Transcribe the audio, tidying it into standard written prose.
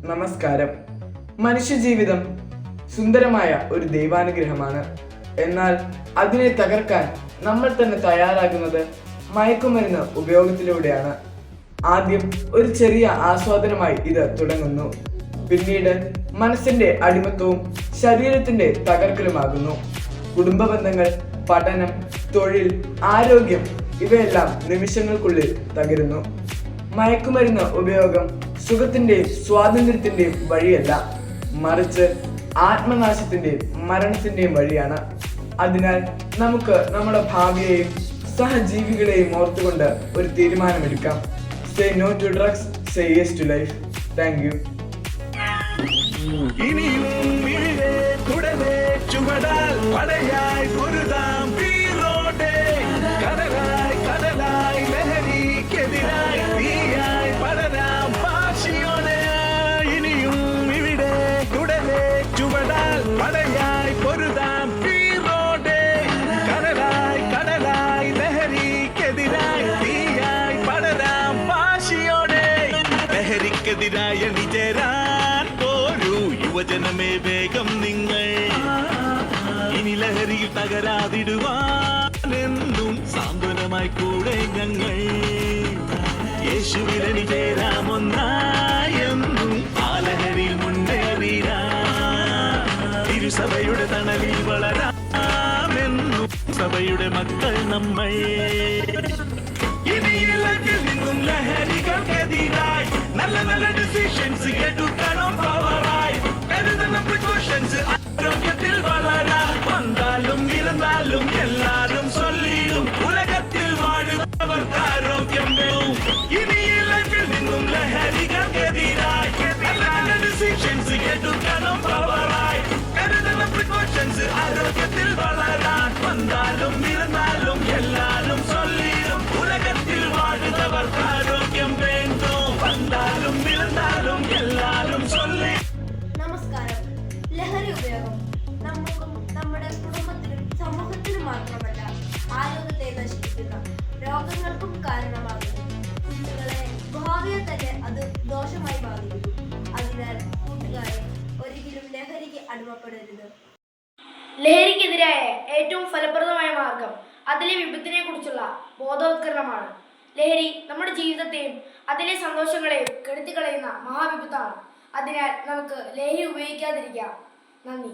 നമസ്കാരം. മനുഷ്യജീവിതം സുന്ദരമായ ഒരു ദൈവാനുഗ്രഹമാണ്. എന്നാൽ അതിനെ തകർക്കാൻ നമ്മൾ തന്നെ തയ്യാറാകുന്നത് മയക്കുമരുന്ന് ഉപയോഗത്തിലൂടെയാണ്. ആദ്യം ഒരു ചെറിയ ആസ്വാദനമായി ഇത് തുടങ്ങുന്നു. പിന്നീട് മനസ്സിന്റെ അടിമത്തവും ശരീരത്തിന്റെ തകർക്കലുമാകുന്നു. കുടുംബ ബന്ധങ്ങൾ, പഠനം, തൊഴിൽ, ആരോഗ്യം ഇവയെല്ലാം നിമിഷങ്ങൾക്കുള്ളിൽ തകരുന്നു. മയക്കുമരുന്ന് ഉപയോഗം സുഖത്തിന്റെയും സ്വാതന്ത്ര്യത്തിന്റെയും വഴിയല്ല, മറിച്ച് ആത്മനാശത്തിന്റെയും മരണത്തിന്റെയും വഴിയാണ്. അതിനാൽ നമുക്ക് നമ്മുടെ ഭാവിയെയും സഹജീവികളെയും ഓർത്തുകൊണ്ട് ഒരു തീരുമാനമെടുക്കാം. Say no to drugs, say yes to life. Thank you. െതിരായ നിചരാൻ പോരൂ യുവജനമേ, വേഗം നിങ്ങൾ ഇനി ലഹരിയിൽ തകരാതിടുവാനെന്നും സാന്ത്വനമായി കൂടെ ഞങ്ങൾ യേശുവിലണി ചേരാമൊന്നായെന്നും ആ ലഹരിയിൽ മുന്നേറിയ തിരുസഭയുടെ തണലിൽ വളരാമെന്നും സഭയുടെ മക്കൾ നമ്മൾ. നിന്നും ലഹരികൾക്കെതിരായി നല്ല നല്ല ഡിസിഷൻസ് എടുക്കണം പവറായി. കരുതണം പ്രിക്കോഷൻസ്, ആരോഗ്യത്തിൽ വളരാൻ. വന്നാലും ഇരുന്നാലും എല്ലാരും ചൊല്ലിടും, ഉലകത്തിൽ വാഴുന്നവർക്ക് ആരോഗ്യം വേണം. ഇനി ഈ ലൈഫിൽ നിന്നും ലഹരികൾക്കെതിരായി നല്ല നല്ല ഡിസിഷൻസ് എടുക്കണം പവറായി. കരുതണം പ്രിക്കോഷൻസ്, ആരോഗ്യത്തിൽ വളരാൻ. വന്നാലും ഇരുന്നാലും എല്ലാരും ചൊല്ലിടും, ഉലകത്തിൽ വാഴുന്നവർക്ക് ആരോഗ്യം വേണ്ടോ. വന്നാലും ഇരുന്നാലും എല്ലാരും ചൊല്ലി. നമസ്കാരം. ലഹരി ഉപയോഗം നമുക്കും നമ്മുടെ കുടുംബത്തിനും സമൂഹത്തിനും മാത്രമല്ല, ആരോഗ്യത്തെ നശിപ്പിക്കുന്ന രോഗങ്ങൾക്കും കാരണമാകുന്നു. കുട്ടികളെ ഭാവിയെ തന്നെ അത് ദോഷമായി ബാധിക്കുന്നു. അതിനാൽ കൂട്ടുകാരെ, ഒരിക്കലും ലഹരിക്ക് അടിമപ്പെടരുത്. ലഹരിക്കെതിരായ ഏറ്റവും ഫലപ്രദമായ മാർഗം അതിലെ വിപത്തിനെ കുറിച്ചുള്ള ബോധവത്കരണമാണ്. ലഹരി നമ്മുടെ ജീവിതത്തെയും അതിലെ സന്തോഷങ്ങളെയും കെടുത്തിക്കളയുന്ന മഹാവിപത്താണ്. അതിനാൽ നമുക്ക് ലഹരി ഉപയോഗിക്കാതിരിക്കാം. നന്ദി.